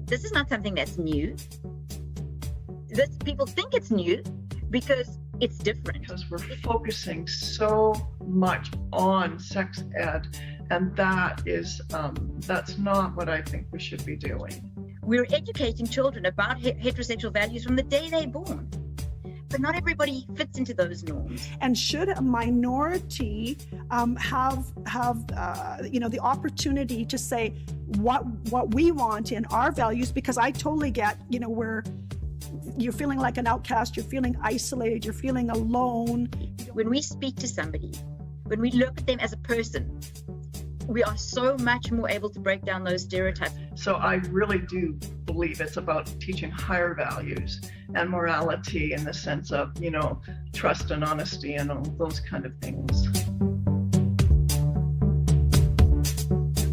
This is not something that's new. People think it's new because it's different. Because we're focusing so much on sex ed, and that's not what I think we should be doing. We're educating children about heterosexual values from the day they're born. But not everybody fits into those norms. And should a minority have the opportunity to say what we want in our values? Because I totally get, where you're feeling like an outcast, you're feeling isolated, you're feeling alone. When we speak to somebody, when we look at them as a person, we are so much more able to break down those stereotypes. So I really do believe it's about teaching higher values and morality in the sense of, trust and honesty and all those kind of things.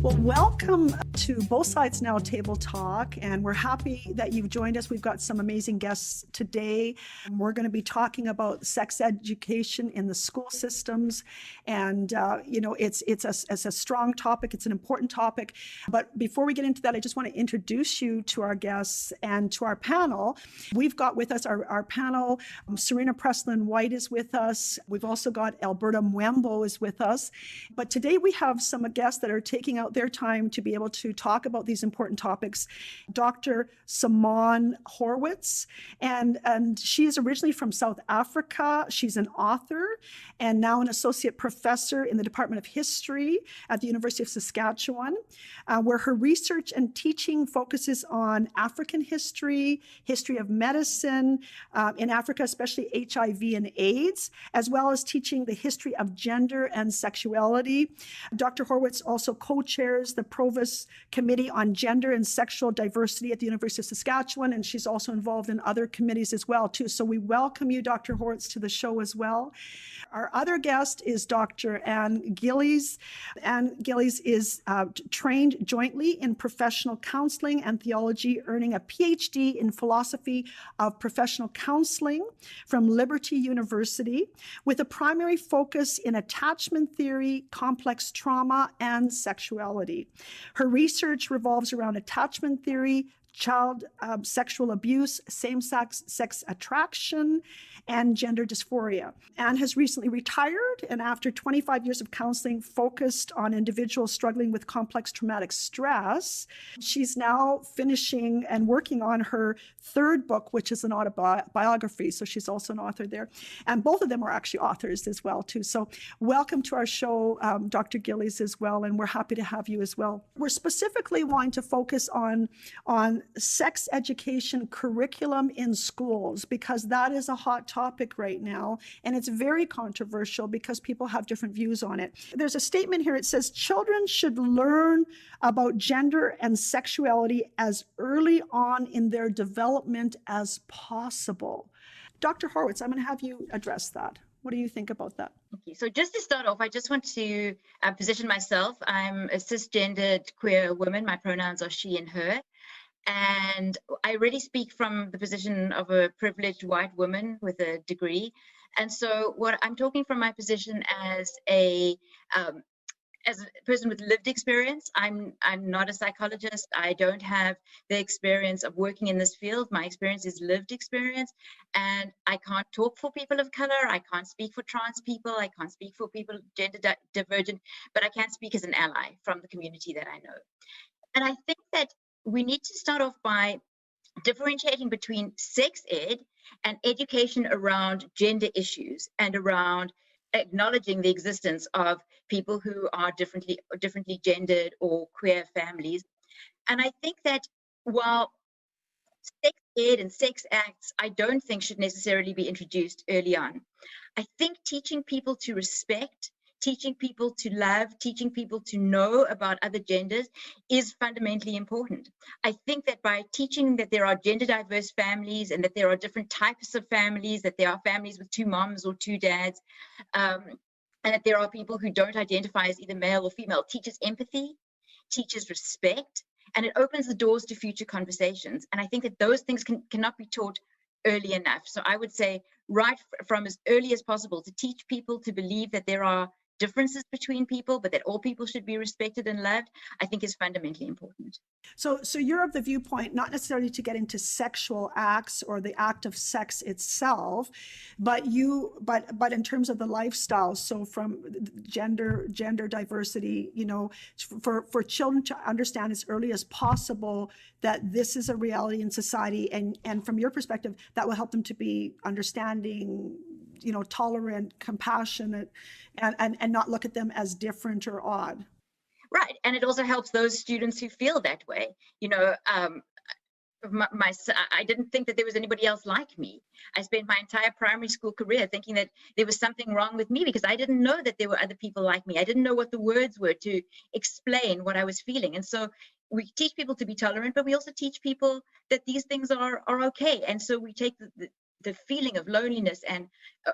Well, welcome to Both Sides Now Table Talk, and we're happy that you've joined us. We've got some amazing guests today. We're going to be talking about sex education in the school systems, and it's a strong topic. It's an important topic. But before we get into that, I just want to introduce you to our guests and to our panel. We've got with us our panel. Serena Preslin-White is with us. We've also got Alberta Mwembo is with us. But today we have some guests that are taking out their time to be able to talk about these important topics. Dr. Simone Horwitz, and she is originally from South Africa. She's an author and now an associate professor in the Department of History at the University of Saskatchewan, where her research and teaching focuses on African history, history of medicine in Africa, especially HIV and AIDS, as well as teaching the history of gender and sexuality. Dr. Horwitz also co-chairs the Provost Committee on Gender and Sexual Diversity at the University of Saskatchewan, and she's also involved in other committees as well, too. So we welcome you, Dr. Horwitz, to the show as well. Our other guest is Dr. Anne Gillies. Anne Gillies is trained jointly in professional counseling and theology, earning a PhD in philosophy of professional counseling from Liberty University, with a primary focus in attachment theory, complex trauma, and sexuality. Her research revolves around attachment theory, child sexual abuse, same-sex attraction, and gender dysphoria. Anne has recently retired, and after 25 years of counseling focused on individuals struggling with complex traumatic stress, she's now finishing and working on her third book, which is an autobiography. So she's also an author there. And both of them are actually authors as well, too. So welcome to our show, Dr. Gillies, as well, and we're happy to have you as well. We're specifically wanting to focus on sex education curriculum in schools, because that is a hot topic right now, and it's very controversial because people have different views on it. There's a statement here. It says children should learn about gender and sexuality as early on in their development as possible. Dr. Horwitz, I'm going to have you address that. What do you think about that? Okay, so just to start off, I just want to position myself. I'm a cisgendered queer woman. My pronouns are she and her. And I really speak from the position of a privileged white woman with a degree. And so what I'm talking from my position as a person with lived experience. I'm not a psychologist. I don't have the experience of working in this field. My experience is lived experience, and I can't talk for people of color. I can't speak for trans people. I can't speak for people gender divergent, but I can speak as an ally from the community that I know. And I think that we need to start off by differentiating between sex ed and education around gender issues and around acknowledging the existence of people who are differently gendered or queer families. And I think that while sex ed and sex acts, I don't think should necessarily be introduced early on. I think teaching people to respect, teaching people to love, teaching people to know about other genders is fundamentally important. I think that by teaching that there are gender diverse families and that there are different types of families, that there are families with two moms or two dads, and that there are people who don't identify as either male or female, teaches empathy, teaches respect, and it opens the doors to future conversations. And I think that those things cannot be taught early enough. So I would say right from as early as possible to teach people to believe that there are differences between people, but that all people should be respected and loved, I think is fundamentally important. So you're of the viewpoint, not necessarily to get into sexual acts or the act of sex itself, but in terms of the lifestyle. So from gender diversity, for children to understand as early as possible that this is a reality in society, and from your perspective, that will help them to be understanding, tolerant, compassionate, and not look at them as different or odd. Right. And it also helps those students who feel that way. I didn't think that there was anybody else like me. I spent my entire primary school career thinking that there was something wrong with me because I didn't know that there were other people like me. I didn't know what the words were to explain what I was feeling. And so we teach people to be tolerant, but we also teach people that these things are okay. And so we take the feeling of loneliness and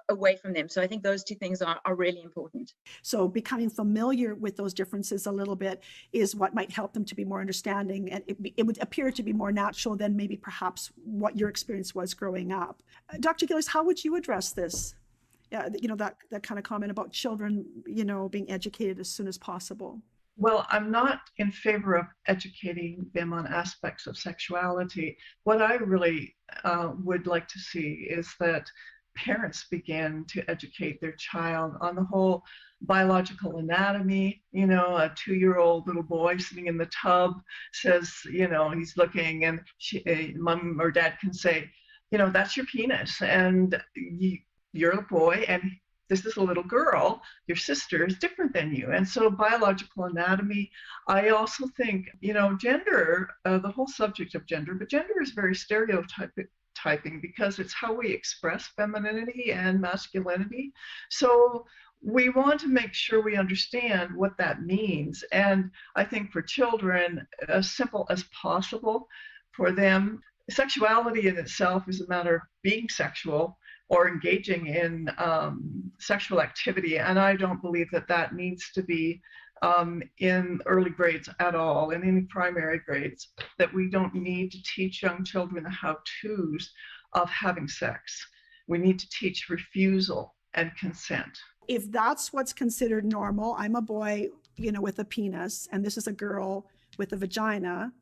away from them. So I think those two things are really important. So becoming familiar with those differences a little bit is what might help them to be more understanding, and it would appear to be more natural than maybe perhaps what your experience was growing up. Dr. Gillies, how would you address this? That kind of comment about children, being educated as soon as possible. Well, I'm not in favor of educating them on aspects of sexuality. What I really would like to see is that parents begin to educate their child on the whole biological anatomy. A 2-year-old little boy sitting in the tub says, he's looking, and mom or dad can say, that's your penis, and you're a boy, and this is a little girl, your sister is different than you. And so biological anatomy, I also think, gender, the whole subject of gender, but gender is very stereotyping because it's how we express femininity and masculinity. So we want to make sure we understand what that means. And I think for children, as simple as possible for them, sexuality in itself is a matter of being sexual or engaging in sexual activity. And I don't believe that needs to be in early grades at all, in any primary grades, that we don't need to teach young children the how-tos of having sex. We need to teach refusal and consent. If that's what's considered normal, I'm a boy, with a penis, and this is a girl with a vagina.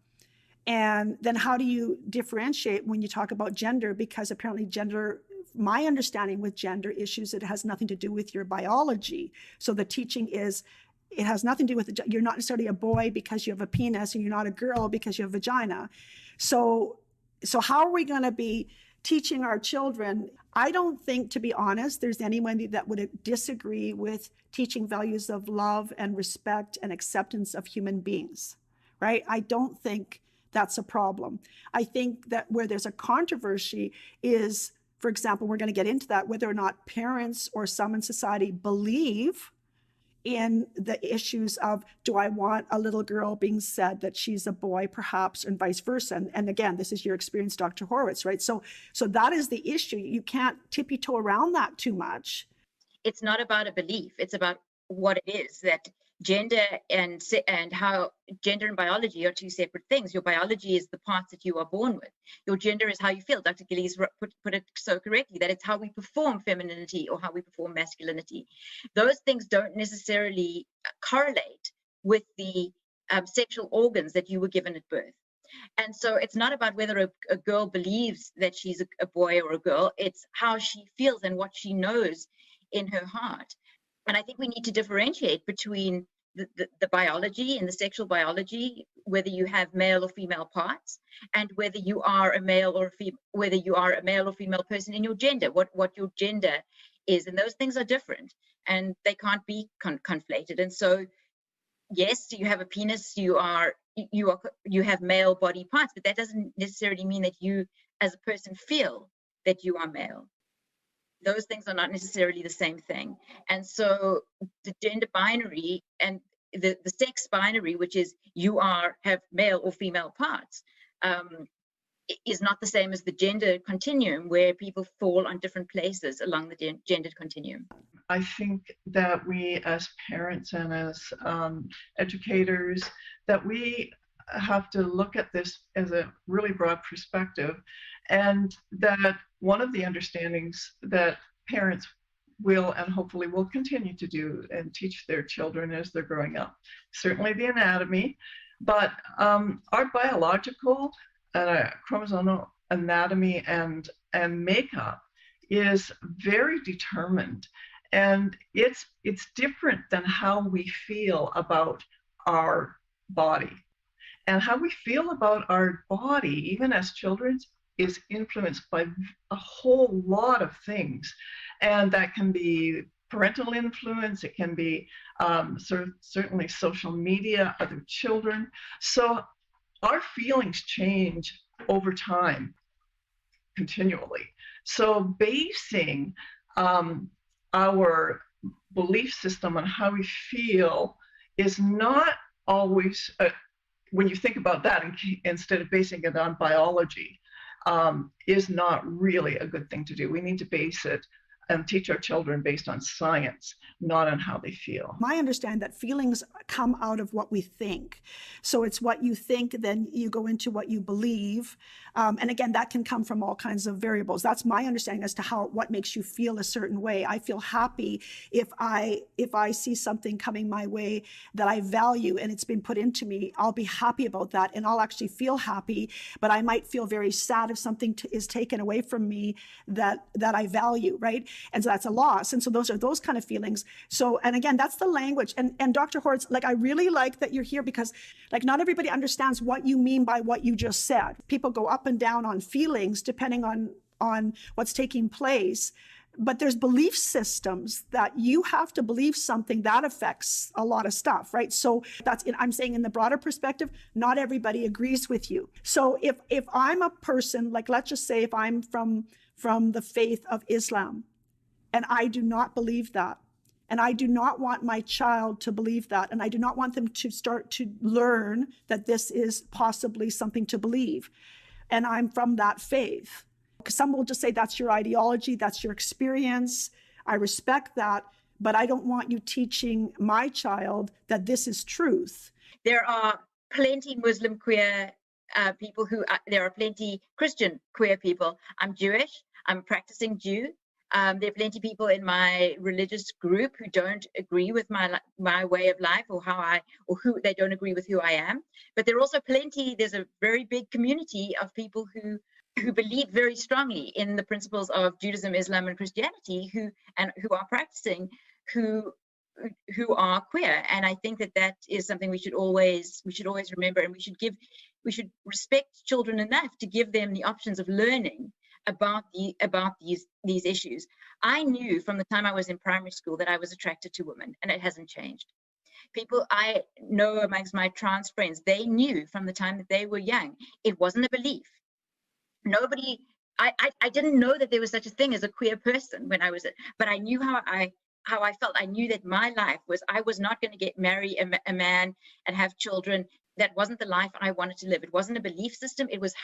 And then how do you differentiate when you talk about gender? Because apparently my understanding with gender issues, it has nothing to do with your biology. So the teaching is, it has nothing to do with, you're not necessarily a boy because you have a penis, and you're not a girl because you have a vagina. So how are we going to be teaching our children? I don't think, to be honest, there's anyone that would disagree with teaching values of love and respect and acceptance of human beings, right? I don't think that's a problem. I think that where there's a controversy is, for example, we're going to get into that, whether or not parents or some in society believe in the issues of, do I want a little girl being said that she's a boy, perhaps, and vice versa? And again, this is your experience, Dr. Horowitz, right? So that is the issue. You can't tippy-toe around that too much. It's not about a belief. It's about what it is, that gender and how gender and biology are two separate things. Your biology is the parts that you are born with. Your gender is how you feel. Dr. Gillies put it so correctly, that it's how we perform femininity or how we perform masculinity. Those things don't necessarily correlate with the sexual organs that you were given at birth. And so it's not about whether a girl believes that she's a boy or a girl. It's how she feels and what she knows in her heart. And I think we need to differentiate between the biology and the sexual biology, whether you have male or female parts, and whether you are a male or whether you are a male or female person in your gender, what your gender is. And those things are different, and they can't be conflated. And so, yes, you have a penis, you have male body parts, but that doesn't necessarily mean that you as a person feel that you are male. Those things are not necessarily the same thing. And so the gender binary and the sex binary, which is you have male or female parts, is not the same as the gender continuum, where people fall on different places along the gender continuum. I think that we as parents and as educators, that we have to look at this as a really broad perspective, and that one of the understandings that parents will and hopefully will continue to do and teach their children as they're growing up. Certainly the anatomy, but our biological chromosomal anatomy and makeup is very determined, and it's different than how we feel about our body. And how we feel about our body, even as children, is influenced by a whole lot of things. And that can be parental influence, it can be certainly social media, other children. So our feelings change over time continually. So basing our belief system on how we feel is not always, when you think about that, instead of basing it on biology, is not really a good thing to do. We need to base it and teach our children based on science, not on how they feel. I understand that feelings come out of what we think. So it's what you think, then you go into what you believe. And again, that can come from all kinds of variables. That's my understanding as to what makes you feel a certain way. I feel happy if I see something coming my way that I value and it's been put into me. I'll be happy about that and I'll actually feel happy, but I might feel very sad if something is taken away from me that I value, right? And so that's a loss. And so those are those kind of feelings. So, and again, that's the language. And Dr. Horwitz, like, I really like that you're here because like not everybody understands what you mean by what you just said. People go up and down on feelings depending on what's taking place. But there's belief systems that you have to believe something that affects a lot of stuff, right? So I'm saying in the broader perspective, not everybody agrees with you. So if I'm a person, like, let's just say if I'm from the faith of Islam, and I do not believe that. And I do not want my child to believe that. And I do not want them to start to learn that this is possibly something to believe. And I'm from that faith. Because some will just say that's your ideology, that's your experience. I respect that, but I don't want you teaching my child that this is truth. There are plenty Muslim queer people there are plenty Christian queer people. I'm Jewish, I'm a practicing Jew. There are plenty of people in my religious group who don't agree with my way of life or who they don't agree with who I am. But there are also there's a very big community of people who believe very strongly in the principles of Judaism, Islam, and Christianity, who are practicing, who are queer. And I think that is something we should always remember, and we should respect children enough to give them the options of learning about these issues. I knew from the time I was in primary school that I was attracted to women, and it hasn't changed. People I know amongst my trans friends, they knew from the time that they were young. It wasn't a belief. I didn't know that there was such a thing as a queer person when I was, but I knew how I felt. I knew that my life I was not going to marry a man and have children. That wasn't the life I wanted to live. It wasn't a belief system. It was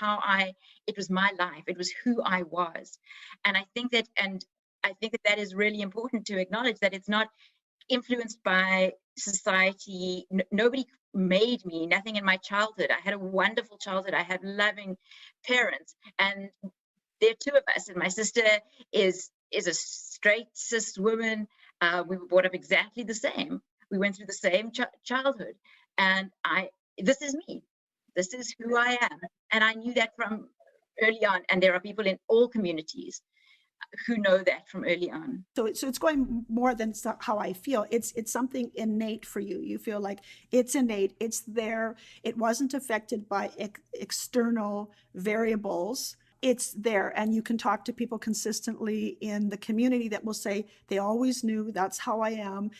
it was my life. It was who I was. And I think that is really important to acknowledge, that it's not influenced by society. Nobody made me, nothing in my childhood. I had a wonderful childhood. I had loving parents, and there are two of us, and my sister is a straight cis woman. We were brought up exactly the same. We went through the same childhood, and this is me. This is who I am. And I knew that from early on. And there are people in all communities who know that from early on. So it's going more than how I feel. It's something innate for you. You feel like it's innate. It's there. It wasn't affected by external variables. It's there. And you can talk to people consistently in the community that will say, they always knew that's how I am.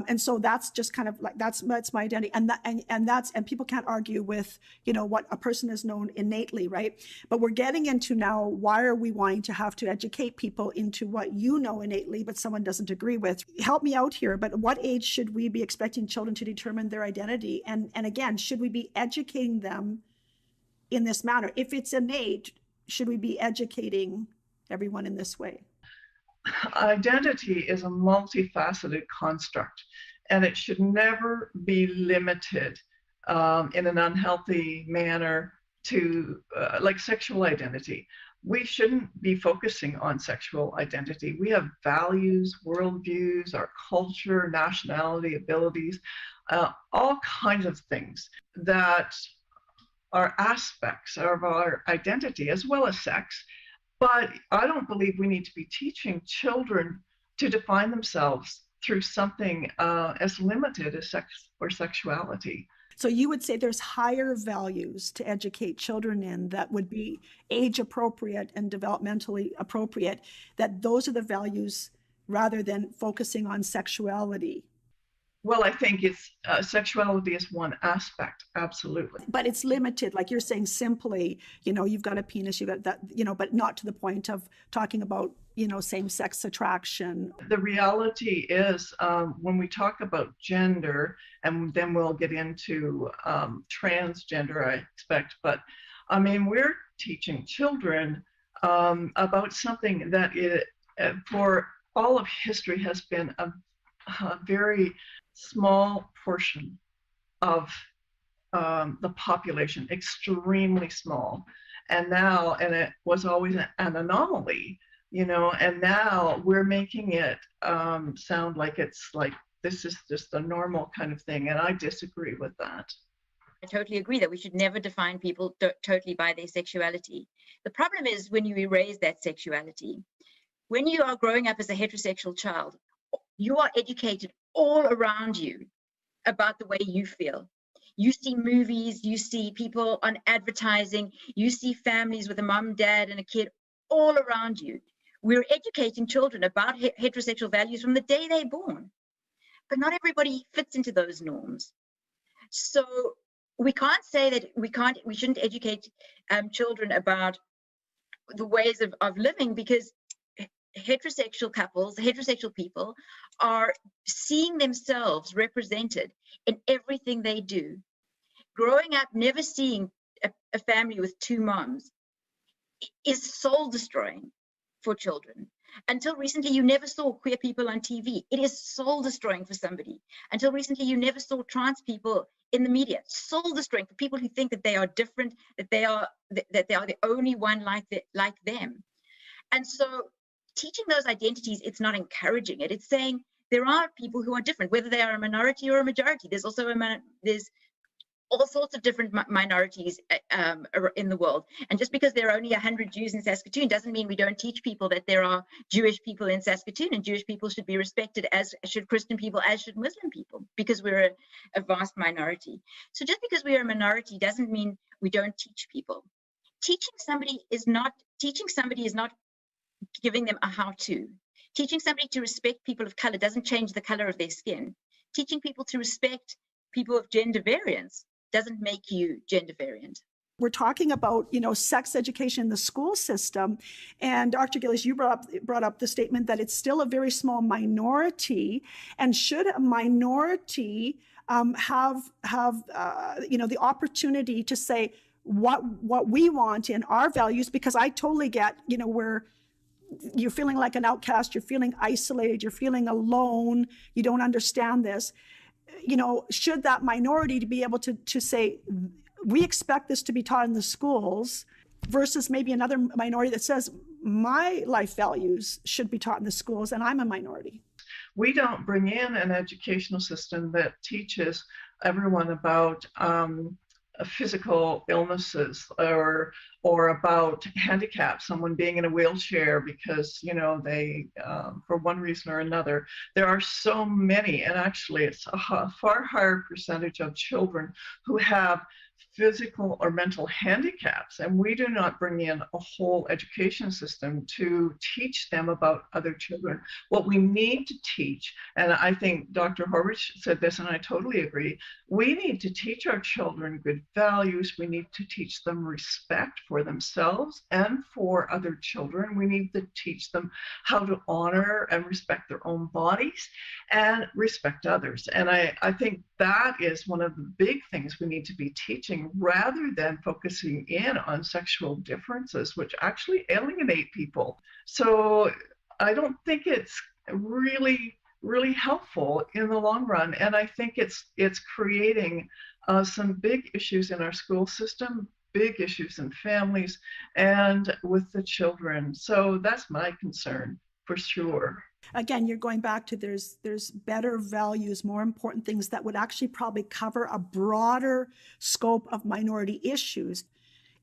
And so that's just kind of like, that's my identity. And people can't argue with, what a person has known innately, right? But we're getting into now, why are we wanting to have to educate people into what you know innately, but someone doesn't agree with? Help me out here, but what age should we be expecting children to determine their identity? And again, should we be educating them in this manner? If it's innate, should we be educating everyone in this way? Identity is a multifaceted construct, and it should never be limited in an unhealthy manner to like sexual identity. we shouldn't be focusing on sexual identity. We have values, worldviews, our culture, nationality, abilities, all kinds of things that are aspects of our identity as well as sex. But I don't believe we need to be teaching children to define themselves through something as limited as sex or sexuality. So you would say there's higher values to educate children in that would be age appropriate and developmentally appropriate, that those are the values rather than focusing on sexuality. Well, I think it's sexuality is one aspect, absolutely. But it's limited, like you're saying, simply, you've got a penis, you've got that, but not to the point of talking about, same-sex attraction. The reality is when we talk about gender, and then we'll get into transgender, I expect, but I mean, we're teaching children about something that for all of history has been a very small portion of the population, extremely small. And it was always an anomaly, and now we're making it sound like it's like this is just a normal kind of thing. And I disagree with that. I totally agree that we should never define people totally by their sexuality. The problem is when you erase that sexuality. When you are growing up as a heterosexual child, you are educated all around you about the way you feel. You see movies, you see people on advertising, you see families with a mom, dad, and a kid all around you. We're educating children about heterosexual values from the day they're born. But not everybody fits into those norms. So we can't say that we shouldn't educate children about the ways of living, because heterosexual couples, heterosexual people are seeing themselves represented in everything they do. Growing up, never seeing a family with two moms is soul destroying for children. Until recently, you never saw queer people on TV. It is soul destroying for somebody. Until recently, you never saw trans people in the media. Soul destroying for people who think that they are different, that they are the only one like them. And so teaching those identities, it's not encouraging it. It's saying there are people who are different, whether they are a minority or a majority. There's also there's all sorts of different minorities in the world. And just because there are only 100 Jews in Saskatoon doesn't mean we don't teach people that there are Jewish people in Saskatoon, and Jewish people should be respected, as should Christian people, as should Muslim people, because we're a vast minority. So just because we are a minority doesn't mean we don't teach people. Teaching somebody is not giving them a how-to. Teaching somebody to respect people of color doesn't change the color of their skin. Teaching people to respect people of gender variance doesn't make you gender variant. We're talking about, sex education in the school system. And Dr. Gillies, you brought up the statement that it's still a very small minority. And should a minority have the opportunity to say what we want in our values? Because I totally get, where you're feeling like an outcast, you're feeling isolated, you're feeling alone, you don't understand this. Should that minority to be able to say, we expect this to be taught in the schools, versus maybe another minority that says, my life values should be taught in the schools and I'm a minority? We don't bring in an educational system that teaches everyone about physical illnesses or about handicap, someone being in a wheelchair because they for one reason or another. There are so many, and actually it's a far higher percentage of children who have physical or mental handicaps, and we do not bring in a whole education system to teach them about other children. What we need to teach, and I think Dr. Horwich said this, and I totally agree, we need to teach our children good values. We need to teach them respect for themselves and for other children. We need to teach them how to honor and respect their own bodies and respect others. And I think that is one of the big things we need to be teaching, rather than focusing in on sexual differences, which actually alienate people. So I don't think it's really helpful in the long run. And I think it's creating some big issues in our school system big issues in families and with the children. So that's my concern for sure. Again, you're going back to there's better values, more important things that would actually probably cover a broader scope of minority issues.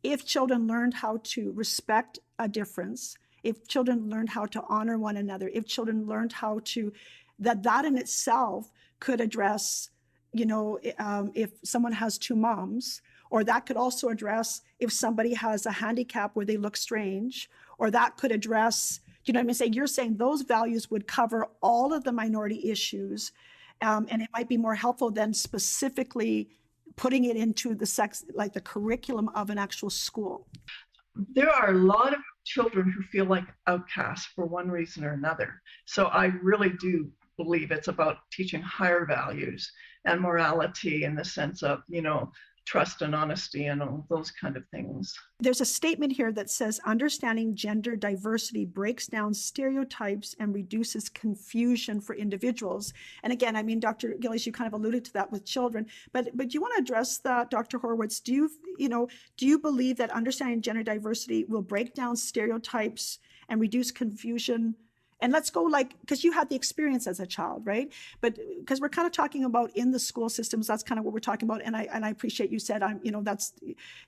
If children learned how to respect a difference, if children learned how to honor one another, if children learned how to, that in itself could address, if someone has two moms, or that could also address if somebody has a handicap where they look strange, or that could address, you know what I mean? You're saying those values would cover all of the minority issues, and it might be more helpful than specifically putting it into the like the curriculum of an actual school. There are a lot of children who feel like outcasts for one reason or another. So I really do believe it's about teaching higher values and morality in the sense of, trust and honesty and all those kind of things. There's a statement here that says understanding gender diversity breaks down stereotypes and reduces confusion for individuals. And again, I mean, Dr. Gillies, you kind of alluded to that with children, but do you want to address that, Dr. Horowitz? Do you believe that understanding gender diversity will break down stereotypes and reduce confusion? And let's go because you had the experience as a child, right? But because we're kind of talking about in the school systems, that's kind of what we're talking about. And I appreciate you said,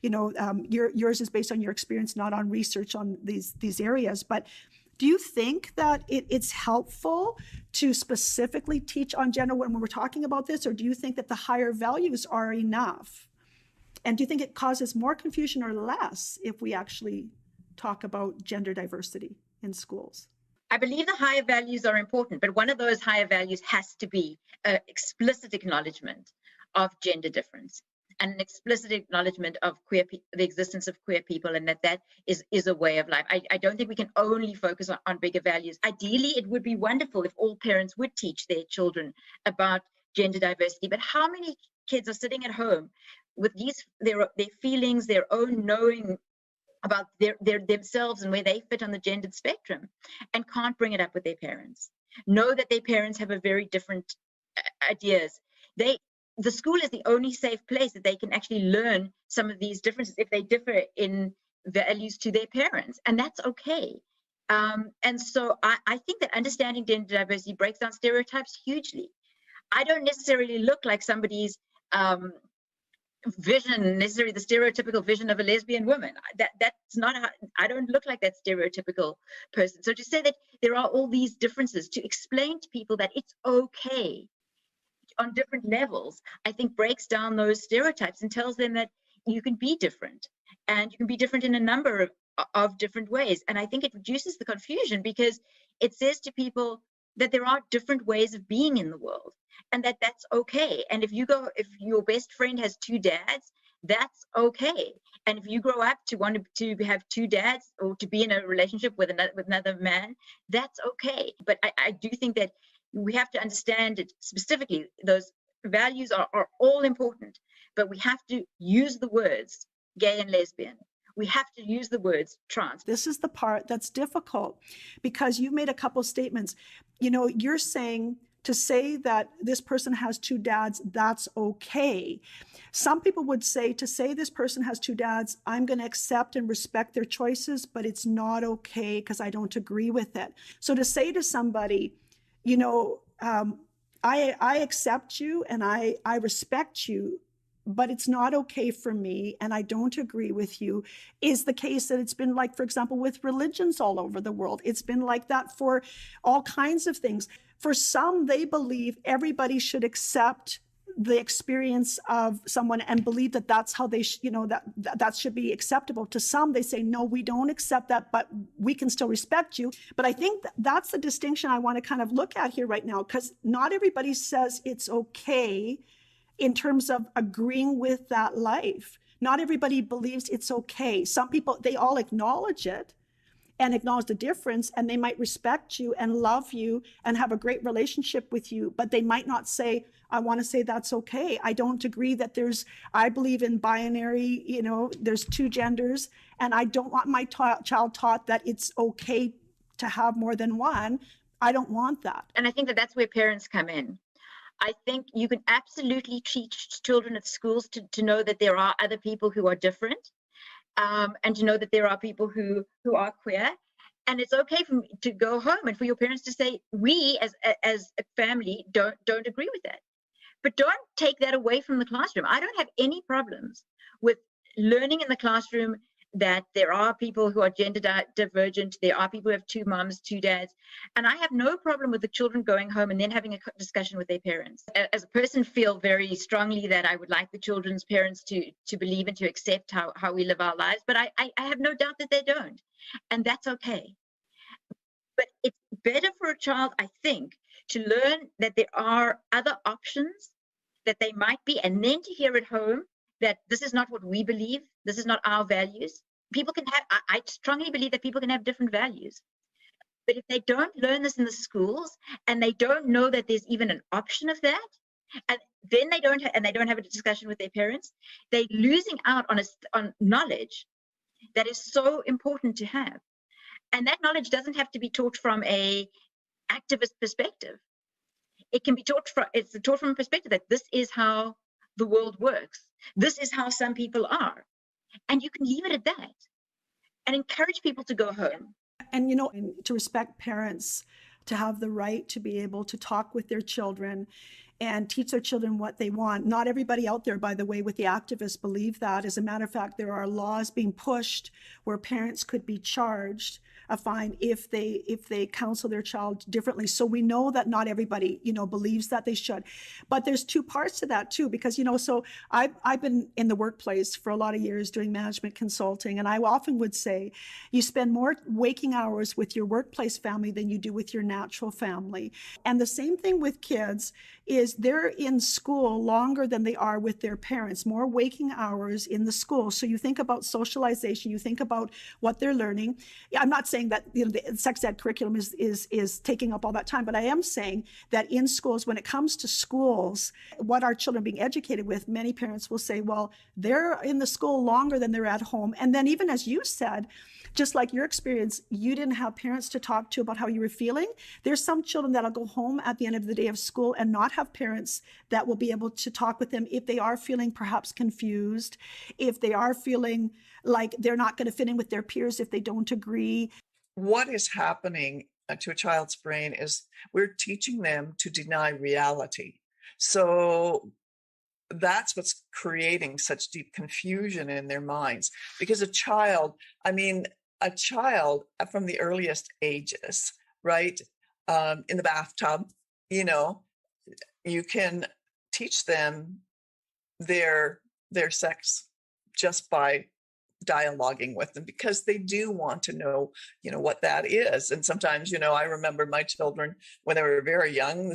yours is based on your experience, not on research on these areas. But do you think that it's helpful to specifically teach on gender when we're talking about this? Or do you think that the higher values are enough? And do you think it causes more confusion or less if we actually talk about gender diversity in schools? I believe the higher values are important, but one of those higher values has to be an explicit acknowledgement of gender difference and an explicit acknowledgement of the existence of queer people, and that is a way of life. I don't think we can only focus on bigger values. Ideally, it would be wonderful if all parents would teach their children about gender diversity, but how many kids are sitting at home with their feelings, their own knowing about themselves and where they fit on the gendered spectrum, and can't bring it up with their parents, know that their parents have a very different ideas. The school is the only safe place that they can actually learn some of these differences if they differ in values to their parents, and that's okay. And so I think that understanding gender diversity breaks down stereotypes hugely. I don't necessarily look like somebody's vision, necessarily the stereotypical vision of a lesbian woman. That's not how, I don't look like that stereotypical person. So to say that there are all these differences, to explain to people that it's okay on different levels, I think breaks down those stereotypes and tells them that you can be different, and you can be different in a number of different ways. And I think it reduces the confusion because it says to people that there are different ways of being in the world, and that's okay. And if your best friend has two dads, that's okay. And if you grow up to want to have two dads or to be in a relationship with another man, that's okay. But I do think that we have to understand it specifically. Those values are all important, but we have to use the words gay and lesbian. We have to use the words trans. This is the part that's difficult, because you made a couple statements. You're saying to say that this person has two dads, that's okay. Some people would say to say this person has two dads, I'm going to accept and respect their choices, but it's not okay because I don't agree with it. So to say to somebody, I accept you and I respect you, but it's not okay for me and I don't agree with you, is the case that it's been like, for example, with religions all over the world. It's been like that for all kinds of things. For some, they believe everybody should accept the experience of someone and believe that that's how they, that should be acceptable. To some, they say, no, we don't accept that, but we can still respect you. But I think that's the distinction I want to kind of look at here right now, because not everybody says it's okay in terms of agreeing with that life. Not everybody believes it's okay. Some people, they all acknowledge it and acknowledge the difference, and they might respect you and love you and have a great relationship with you, but they might not say, I want to say that's okay. I don't agree that I believe in binary, there's two genders, and I don't want my child taught that it's okay to have more than one. I don't want that. And I think that that's where parents come in. I think you can absolutely teach children at schools to know that there are other people who are different, and to know that there are people who are queer. And it's okay for me to go home and for your parents to say, we as a family don't agree with that. But don't take that away from the classroom. I don't have any problems with learning in the classroom that there are people who are gender divergent. There are people who have two moms, two dads. And I have no problem with the children going home and then having a discussion with their parents. As a person, feel very strongly that I would like the children's parents to believe and to accept how we live our lives. But I have no doubt that they don't. And that's okay. But it's better for a child, I think, to learn that there are other options that they might be, and then to hear at home that this is not what we believe, this is not our values. People can have, I strongly believe that people can have different values. But if they don't learn this in the schools and they don't know that there's even an option of that, and then they don't have a discussion with their parents, they're losing out on knowledge that is so important to have. And that knowledge doesn't have to be taught from a activist perspective. It can be taught from a perspective that this is how the world works. This is how some people are. And you can leave it at that and encourage people to go home. And, to respect parents, to have the right to be able to talk with their children and teach their children what they want. Not everybody out there, by the way, with the activists believe that. As a matter of fact, there are laws being pushed where parents could be charged a fine if they counsel their child differently. So we know that not everybody, believes that they should. But there's two parts to that too, because, so I've been in the workplace for a lot of years doing management consulting. And I often would say you spend more waking hours with your workplace family than you do with your natural family. And the same thing with kids is they're in school longer than they are with their parents, more waking hours in the school. So you think about socialization, you think about what they're learning. I'm not saying that the sex ed curriculum is taking up all that time, but I am saying that in schools, when it comes to schools, what our children are being educated with, many parents will say, well, they're in the school longer than they're at home. And then even as you said, just like your experience, you didn't have parents to talk to about how you were feeling. There's some children that'll go home at the end of the day of school and not have parents that will be able to talk with them if they are feeling perhaps confused, if they are feeling like they're not going to fit in with their peers if they don't agree. What is happening to a child's brain is we're teaching them to deny reality. So that's what's creating such deep confusion in their minds. Because a child from the earliest ages, right, in the bathtub, you can teach them their sex just by dialoguing with them, because they do want to know, what that is. And sometimes, I remember my children when they were very young,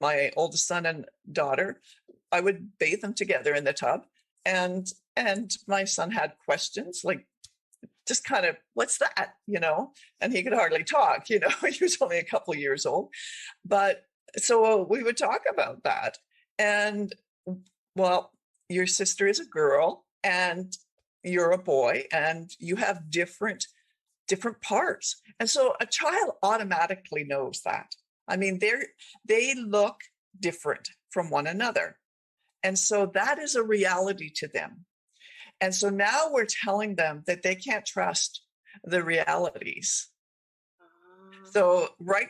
my oldest son and daughter, I would bathe them together in the tub, and my son had questions like, just kind of, what's that, and he could hardly talk, he was only a couple of years old. But so we would talk about that. And well, your sister is a girl and you're a boy, and you have different parts. And so a child automatically knows that. I mean, they look different from one another. And so that is a reality to them. And so now we're telling them that they can't trust the realities. So right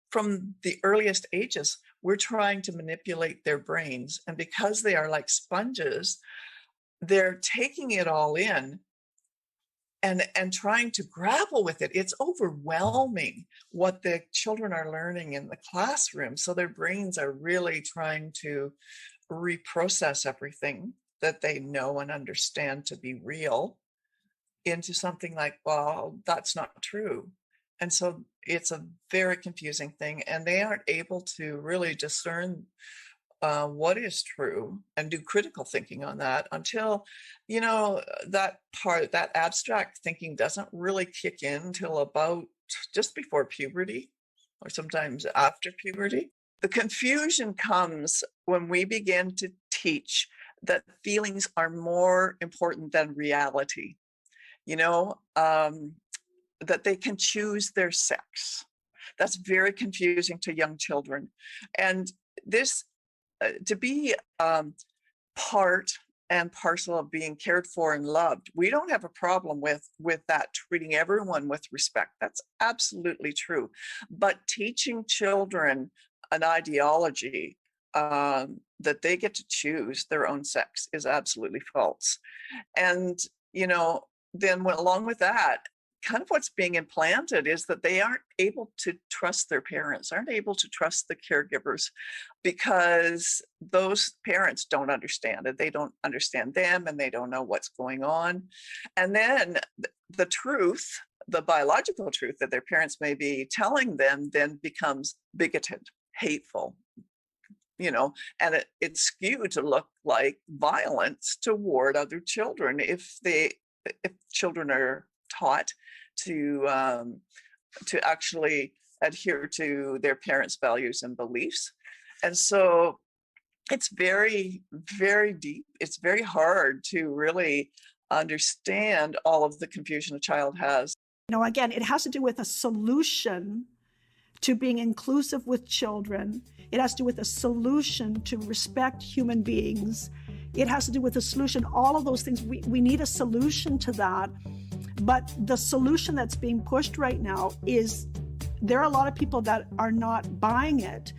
from the earliest ages, we're trying to manipulate their brains. And because they are like sponges, they're taking it all in and trying to grapple with it. It's overwhelming what the children are learning in the classroom. So their brains are really trying to reprocess everything that they know and understand to be real into something like, well, that's not true. And so it's a very confusing thing, and they aren't able to really discern what is true and do critical thinking on that until, that abstract thinking doesn't really kick in till about just before puberty, or sometimes after puberty. The confusion comes when we begin to teach that feelings are more important than reality, that they can choose their sex. That's very confusing to young children. And this, to be part and parcel of being cared for and loved. We don't have a problem with that, treating everyone with respect. That's absolutely true. But teaching children an ideology that they get to choose their own sex is absolutely false. And, then along with that, kind of what's being implanted is that they aren't able to trust their parents, aren't able to trust the caregivers, because those parents don't understand it. They don't understand them, and they don't know what's going on. And then the truth, the biological truth that their parents may be telling them, then becomes bigoted, hateful, and it's skewed to look like violence toward other children if children are taught to actually adhere to their parents' values and beliefs. And so it's very, very deep. It's very hard to really understand all of the confusion a child has. Again, it has to do with a solution to being inclusive with children. It has to do with a solution to respect human beings. It has to do with a solution, all of those things. We need a solution to that. But the solution that's being pushed right now is there are a lot of people that are not buying it.